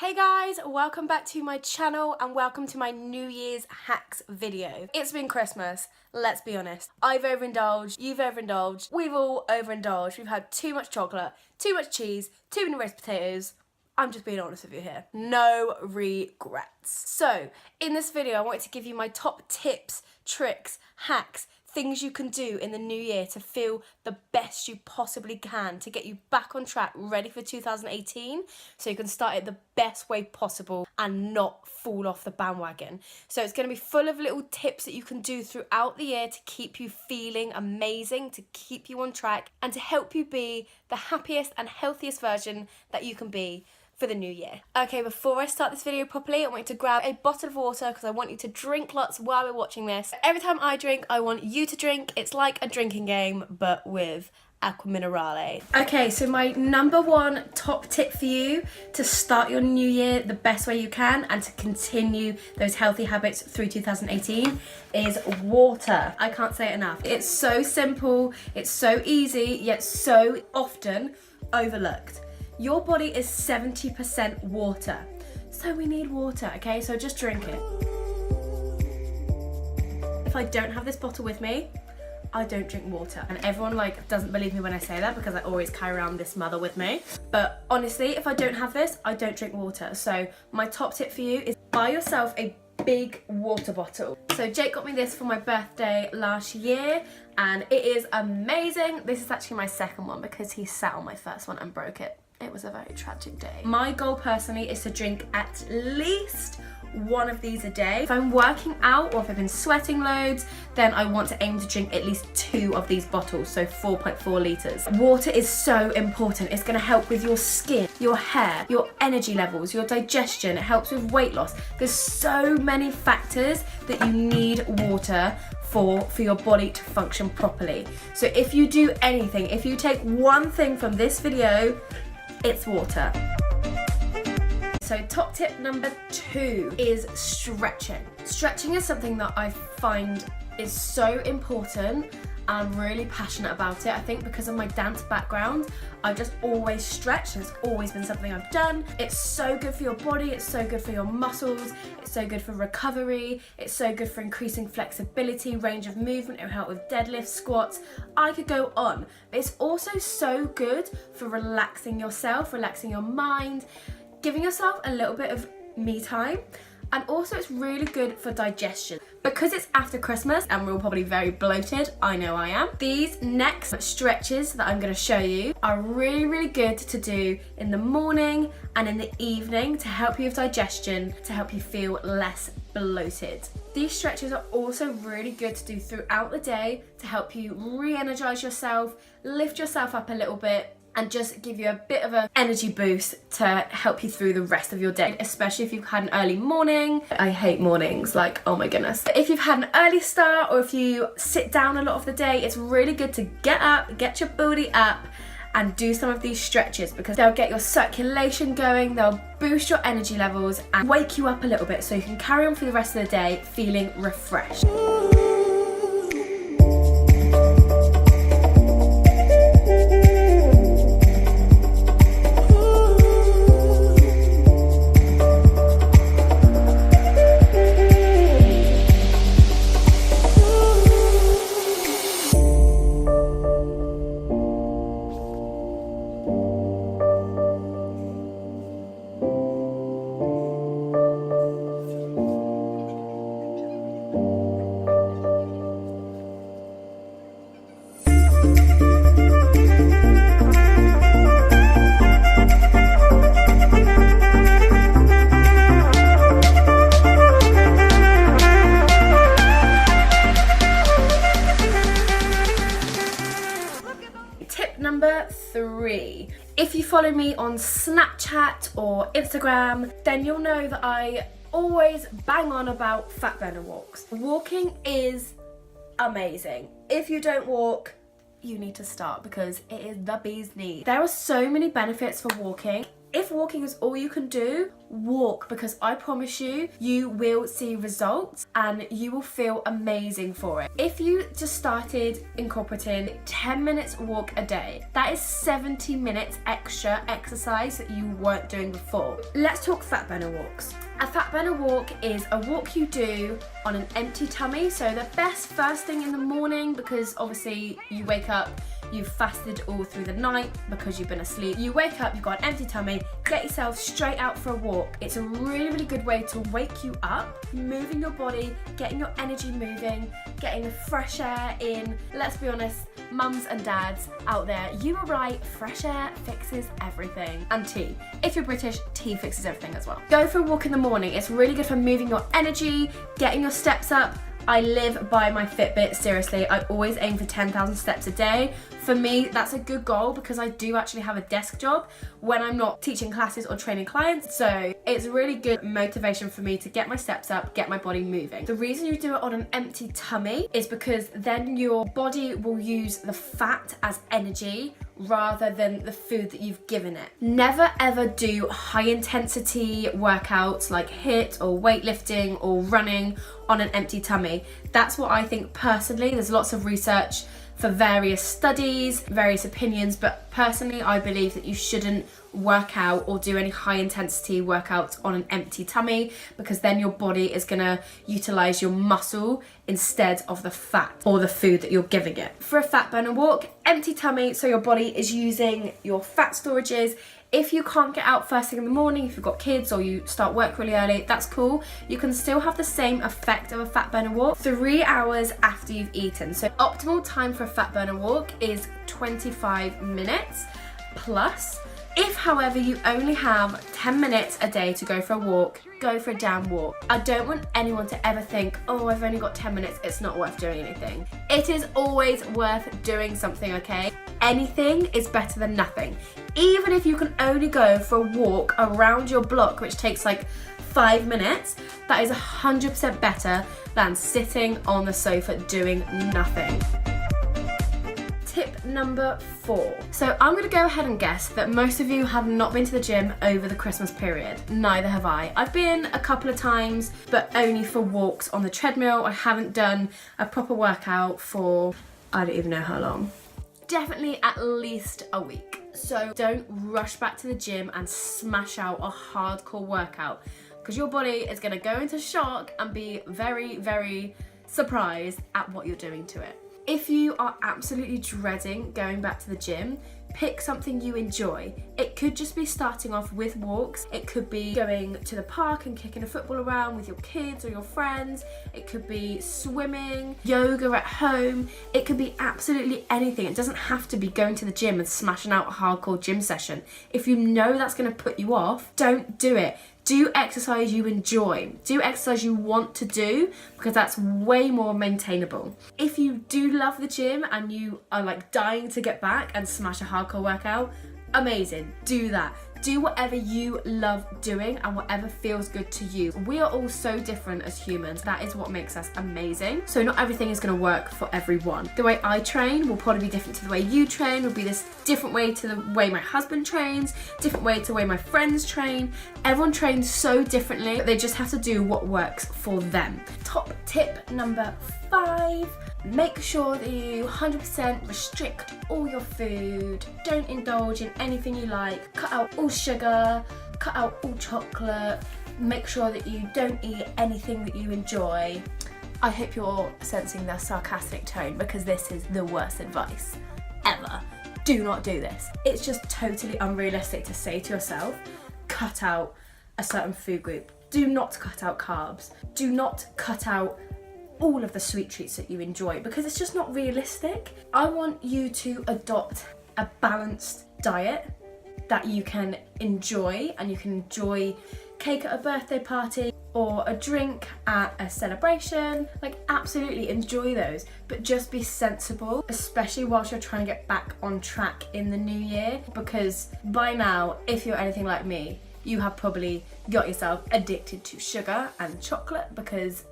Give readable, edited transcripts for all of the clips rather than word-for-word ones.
Hey guys, welcome back to my channel and welcome to my New Year's hacks video. It's been Christmas, let's be honest. I've overindulged, you've overindulged, we've all overindulged. We've had too much chocolate, too much cheese, too many roast potatoes. I'm just being honest with you here. No regrets. So, in this video, I wanted to give you my top tips, tricks, hacks, things you can do in the new year to feel the best you possibly can to get you back on track, ready for 2018, so you can start it the best way possible and not fall off the bandwagon. So it's going to be full of little tips that you can do throughout the year to keep you feeling amazing, to keep you on track, and to help you be the happiest and healthiest version that you can be for the new year. Okay, before I start this video properly, I want you to grab a bottle of water because I want you to drink lots while we're watching this. Every time I drink, I want you to drink. It's like a drinking game, but with aqua minerale. Okay, so my number one top tip for you to start your new year the best way you can and to continue those healthy habits through 2018 is water. I can't say it enough. It's so simple, it's so easy, yet so often overlooked. Your body is 70% water, so we need water, okay? So just drink it. If I don't have this bottle with me, I don't drink water. And everyone doesn't believe me when I say that because I always carry around this mother with me. But honestly, if I don't have this, I don't drink water. So my top tip for you is buy yourself a big water bottle. So Jake got me this for my birthday last year and it is amazing. This is actually my second one because he sat on my first one and broke it. It was a very tragic day. My goal personally is to drink at least one of these a day. If I'm working out or if I've been sweating loads, then I want to aim to drink at least 2 of these bottles, so 4.4 litres. Water is so important. It's going to help with your skin, your hair, your energy levels, your digestion. It helps with weight loss. There's so many factors that you need water for your body to function properly. So if you do anything, if you take one thing from this video, it's water. So top tip number 2 is stretching. Stretching is something that I find is so important. I'm really passionate about it. I think because of my dance background, I've just always stretched and it's always been something I've done. It's so good for your body, it's so good for your muscles, it's so good for recovery, it's so good for increasing flexibility, range of movement, it'll help with deadlifts, squats. I could go on. But it's also so good for relaxing yourself, relaxing your mind, giving yourself a little bit of me time. And also it's really good for digestion. Because it's after Christmas and we're all probably very bloated, I know I am. These next stretches that I'm going to show you are really, really good to do in the morning and in the evening to help you with digestion, to help you feel less bloated. These stretches are also really good to do throughout the day to help you re-energize yourself, lift yourself up a little bit, and just give you a bit of an energy boost to help you through the rest of your day, especially if you've had an early morning. I hate mornings, oh my goodness. But if you've had an early start or if you sit down a lot of the day, it's really good to get up, get your booty up and do some of these stretches because they'll get your circulation going, they'll boost your energy levels and wake you up a little bit so you can carry on for the rest of the day feeling refreshed. Number 3, if you follow me on Snapchat or Instagram, then you'll know that I always bang on about fat burner walks. Walking is amazing. If you don't walk, you need to start because it is the bee's knees. There are so many benefits for walking. If walking is all you can do, walk, because I promise you, you will see results and you will feel amazing for it. If you just started incorporating 10 minutes walk a day, that is 70 minutes extra exercise that you weren't doing before. Let's talk fat burner walks. A fat burner walk is a walk you do on an empty tummy. So the best first thing in the morning, because obviously you wake up, you've fasted all through the night because you've been asleep. You wake up, you've got an empty tummy, get yourself straight out for a walk. It's a really, really good way to wake you up, moving your body, getting your energy moving, getting the fresh air in. Let's be honest, mums and dads out there, you were right, fresh air fixes everything. And tea. If you're British, tea fixes everything as well. Go for a walk in the morning. It's really good for moving your energy, getting your steps up. I live by my Fitbit, seriously. I always aim for 10,000 steps a day. For me, that's a good goal because I do actually have a desk job when I'm not teaching classes or training clients. So it's really good motivation for me to get my steps up, get my body moving. The reason you do it on an empty tummy is because then your body will use the fat as energy rather than the food that you've given it. Never ever do high intensity workouts like HIIT or weightlifting or running on an empty tummy. That's what I think personally. There's lots of research for various studies, various opinions, but personally I believe that you shouldn't work out or do any high intensity workouts on an empty tummy, because then your body is gonna utilize your muscle instead of the fat or the food that you're giving it. For a fat burner walk, empty tummy, so your body is using your fat storages. If you can't get out first thing in the morning, if you've got kids or you start work really early, that's cool. You can still have the same effect of a fat burner walk 3 hours after you've eaten. So optimal time for a fat burner walk is 25 minutes plus. If, however, you only have 10 minutes a day to go for a walk, go for a damn walk. I don't want anyone to ever think, oh, I've only got 10 minutes, it's not worth doing anything. It is always worth doing something, okay? Anything is better than nothing. Even if you can only go for a walk around your block, which takes like 5 minutes, that is 100% better than sitting on the sofa doing nothing. Tip number 4. So I'm going to go ahead and guess that most of you have not been to the gym over the Christmas period. Neither have I. I've been a couple of times, but only for walks on the treadmill. I haven't done a proper workout for, I don't even know how long. Definitely at least a week. So don't rush back to the gym and smash out a hardcore workout, because your body is going to go into shock and be very, very surprised at what you're doing to it. If you are absolutely dreading going back to the gym, pick something you enjoy. It could just be starting off with walks. It could be going to the park and kicking a football around with your kids or your friends. It could be swimming, yoga at home. It could be absolutely anything. It doesn't have to be going to the gym and smashing out a hardcore gym session. If you know that's going to put you off, don't do it. Do exercise you enjoy. Do exercise you want to do, because that's way more maintainable. If you do love the gym and you are like dying to get back and smash a hardcore workout, amazing, do that. Do whatever you love doing and whatever feels good to you. We are all so different as humans. That is what makes us amazing. So not everything is going to work for everyone. The way I train will probably be different to the way you train, will be this different way to the way my husband trains, different way to the way my friends train. Everyone trains so differently, but they just have to do what works for them. Top tip number 5. Make sure that you 100% restrict all your food. Don't indulge in anything you like. Cut out all sugar, cut out all chocolate. Make sure that you don't eat anything that you enjoy. I hope you're sensing the sarcastic tone, because this is the worst advice ever. Do not do this. It's just totally unrealistic to say to yourself, cut out a certain food group. Do not cut out carbs. Do not cut out all of the sweet treats that you enjoy, because it's just not realistic. I want you to adopt a balanced diet that you can enjoy, and you can enjoy cake at a birthday party or a drink at a celebration. Like, absolutely enjoy those, but just be sensible, especially whilst you're trying to get back on track in the new year, because by now, if you're anything like me, you have probably got yourself addicted to sugar and chocolate, because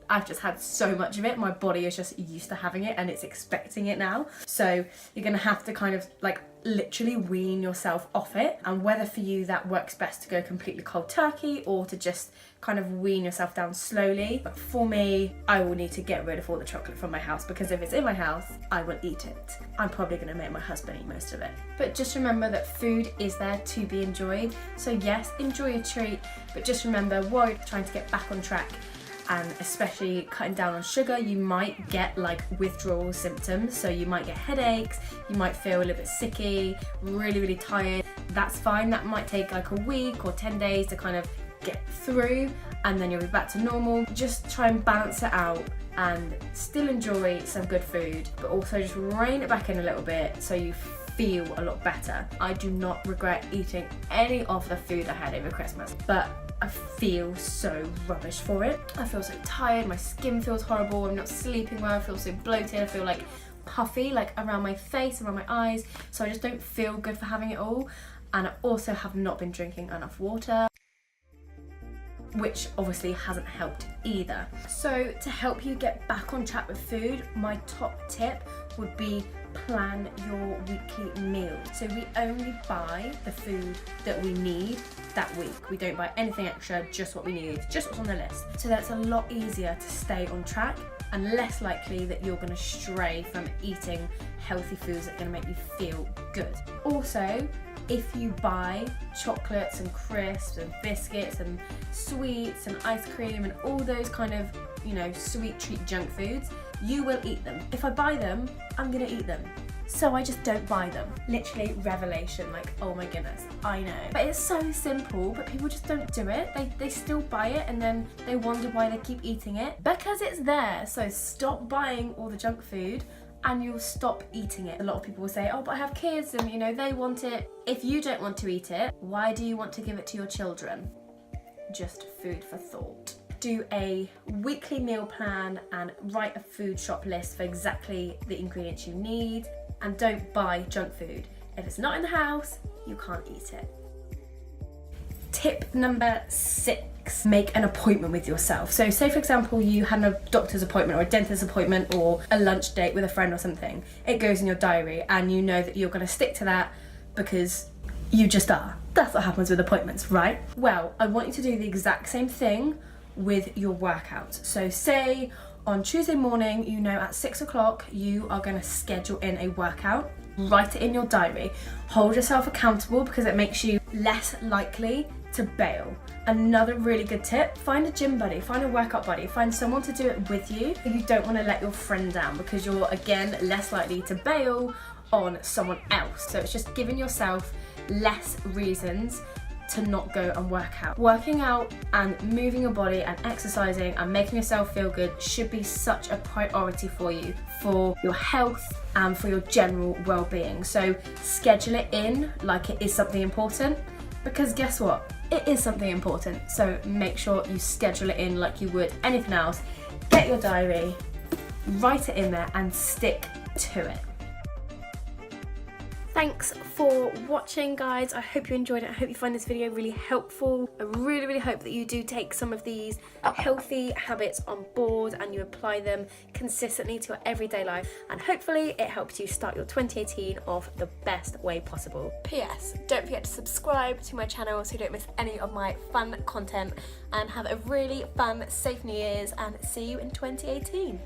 I've just had so much of it. My body is just used to having it and it's expecting it now. So you're gonna have to kind of like literally wean yourself off it, and whether for you that works best to go completely cold turkey or to just kind of wean yourself down slowly. But for me, I will need to get rid of all the chocolate from my house, because if it's in my house, I will eat it. I'm probably going to make my husband eat most of it. But just remember that food is there to be enjoyed. So yes, enjoy a treat, but just remember, while you're trying to get back on track, and especially cutting down on sugar, you might get like withdrawal symptoms. So you might get headaches, you might feel a little bit sicky, really tired. That's fine. That might take like a week or 10 days to kind of get through, and then you'll be back to normal. Just try and balance it out and still enjoy some good food, but also just rein it back in a little bit so you feel a lot better. I do not regret eating any of the food I had over Christmas, but I feel so rubbish for it. I feel so tired, my skin feels horrible, I'm not sleeping well, I feel so bloated, I feel like puffy, like around my face, around my eyes, so I just don't feel good for having it all. And I also have not been drinking enough water, which obviously hasn't helped either. So to help you get back on track with food, my top tip would be plan your weekly meals. So we only buy the food that we need that week. We don't buy anything extra, just what we need, just what's on the list. So that's a lot easier to stay on track and less likely that you're gonna stray from eating healthy foods that are gonna make you feel good. Also, if you buy chocolates and crisps and biscuits and sweets and ice cream and all those kind of, you know, sweet treat junk foods, you will eat them. If I buy them, I'm gonna eat them. So I just don't buy them. Literally revelation, like, oh my goodness, I know. But it's so simple, but people just don't do it. They still buy it and then they wonder why they keep eating it. Because it's there, so stop buying all the junk food and you'll stop eating it. A lot of people will say, oh, but I have kids and, you know, they want it. If you don't want to eat it, why do you want to give it to your children? Just food for thought. Do a weekly meal plan and write a food shop list for exactly the ingredients you need, and don't buy junk food. If it's not in the house, you can't eat it. Tip number 6, make an appointment with yourself. So say for example you had a doctor's appointment or a dentist appointment or a lunch date with a friend or something. It goes in your diary and you know that you're going to stick to that because you just are. That's what happens with appointments, right? Well, I want you to do the exact same thing with your workouts. So say on Tuesday morning, you know at 6 o'clock you are going to schedule in a workout. Write it in your diary. Hold yourself accountable because it makes you less likely to bail. Another really good tip, find a gym buddy, find a workout buddy, find someone to do it with you. You don't want to let your friend down because you're, again, less likely to bail on someone else. So it's just giving yourself less reasons to not go and work out. Working out and moving your body and exercising and making yourself feel good should be such a priority for you, for your health and for your general well-being. So schedule it in like it is something important, because guess what? It is something important. So make sure you schedule it in like you would anything else. Get your diary, write it in there and stick to it. Thanks for watching, guys. I hope you enjoyed it. I hope you find this video really helpful. I really hope that you do take some of these healthy habits on board and you apply them consistently to your everyday life, and hopefully it helps you start your 2018 off the best way possible. P.S. Don't forget to subscribe to my channel so you don't miss any of my fun content, and have a really fun, safe New Year's, and see you in 2018.